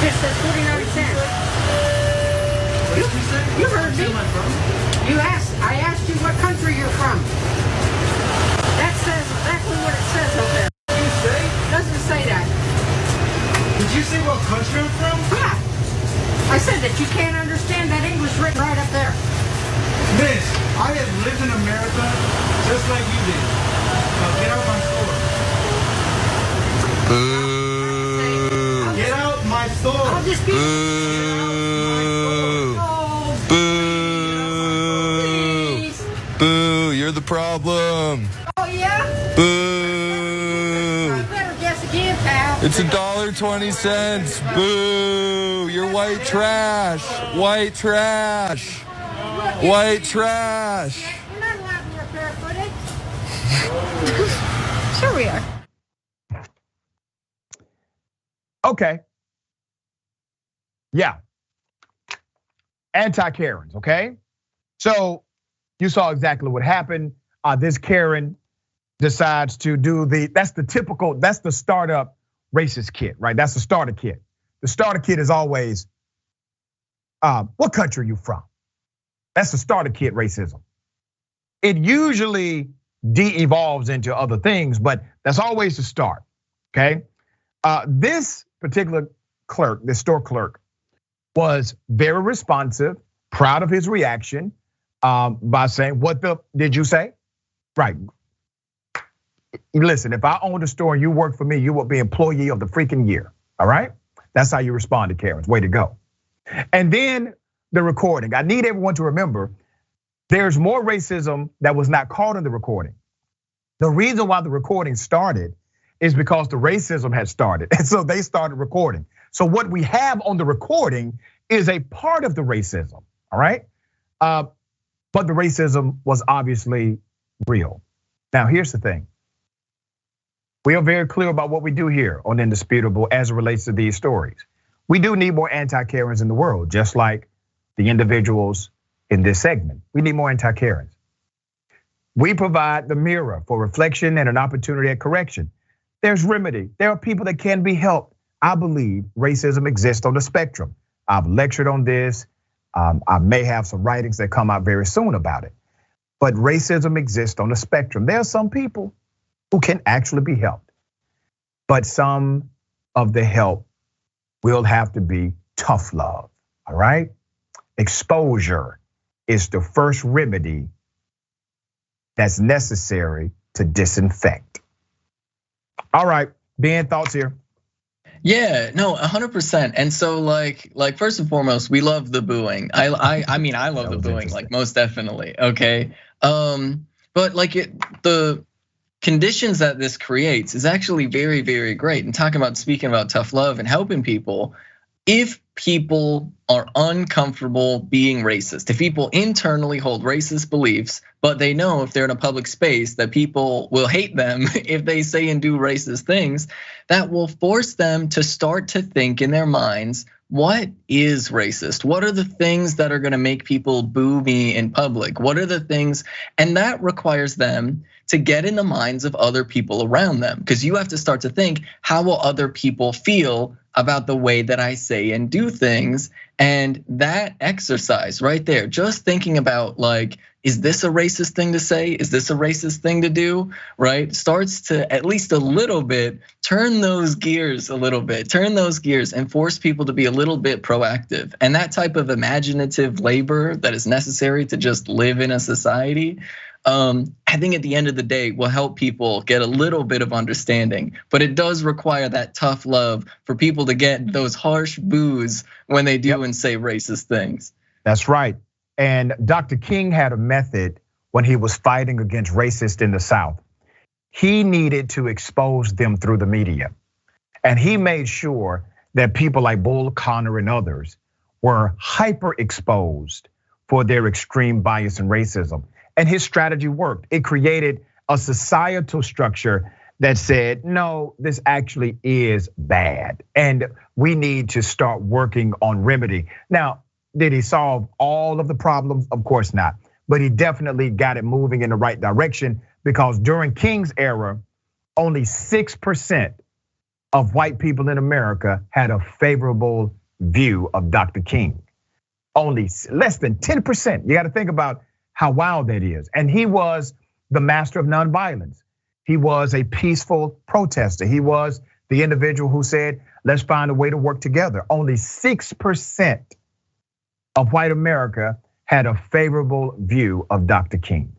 just says 49 cents. You heard me. I asked you what country you're from. That says exactly what it says up there. Did you say? It doesn't say that. Did you say what country I'm from? Yeah. I said that you can't understand that English written right up there. Miss, I have lived in America just like you did. Now get out my store. Boo. Get out my store. I'll just be. Boo. Oh, Boo. please. Boo. You're the problem. Oh, yeah? Boo. I better guess again, pal. It's $1.20. Boo. You're white trash. White trash. White trash. We're not allowed to work barefooted. Sure we are. Okay. Yeah. Anti-Karens, okay? So you saw exactly what happened. This Karen decides to do that's the startup racist kit, right? That's the starter kit. The starter kit is always, what country are you from? That's the starter kit racism. It usually de-evolves into other things, but that's always the start, okay? This particular clerk, this store clerk, was very responsive, proud of his reaction by saying, did you say? Right. Listen, if I owned a store and you worked for me, you would be employee of the freaking year, all right? That's how you respond to Karens, way to go. And then the recording. I need everyone to remember, there's more racism that was not caught in the recording. The reason why the recording started is because the racism had started. And so they started recording. So what we have on the recording is a part of the racism, all right? But the racism was obviously real. Now, here's the thing. We are very clear about what we do here on Indisputable as it relates to these stories. We do need more anti-Karens in the world, just like the individuals in this segment. We need more anti-Karens. We provide the mirror for reflection and an opportunity at correction. There's remedy. There are people that can be helped. I believe racism exists on the spectrum. I've lectured on this. I may have some writings that come out very soon about it. But racism exists on the spectrum. There are some people who can actually be helped. But some of the help will have to be tough love, all right? Exposure is the first remedy that's necessary to disinfect. All right, Ben, thoughts here? Yeah, no, 100%. And so like first and foremost, we love the booing. I love the booing, like most definitely. Okay, but like the conditions that this creates is actually very, very great. And speaking about tough love and helping people, if people are uncomfortable being racist, if people internally hold racist beliefs, but they know if they're in a public space that people will hate them if they say and do racist things, that will force them to start to think in their minds, what is racist? What are the things that are gonna make people boo me in public? What are the things, and that requires them to get in the minds of other people around them, because you have to start to think, how will other people feel about the way that I say and do things? And that exercise right there, just thinking about like, is this a racist thing to say? Is this a racist thing to do, right? Starts to at least a little bit, turn those gears a little bit, turn those gears and force people to be a little bit proactive. And that type of imaginative labor that is necessary to just live in a society, I think at the end of the day will help people get a little bit of understanding, but it does require that tough love for people to get those harsh boos when they do and say racist things. That's right. And Dr. King had a method when he was fighting against racists in the South. He needed to expose them through the media. And he made sure that people like Bull Connor and others were hyper exposed for their extreme bias and racism. And his strategy worked. It created a societal structure that said, no, this actually is bad. And we need to start working on remedy. Now, did he solve all of the problems? Of course not. But he definitely got it moving in the right direction, because during King's era, only 6% of white people in America had a favorable view of Dr. King. Only less than 10%. You got to think about how wild that is. And he was the master of nonviolence. He was a peaceful protester. He was the individual who said, let's find a way to work together. Only 6% of white America had a favorable view of Dr. King.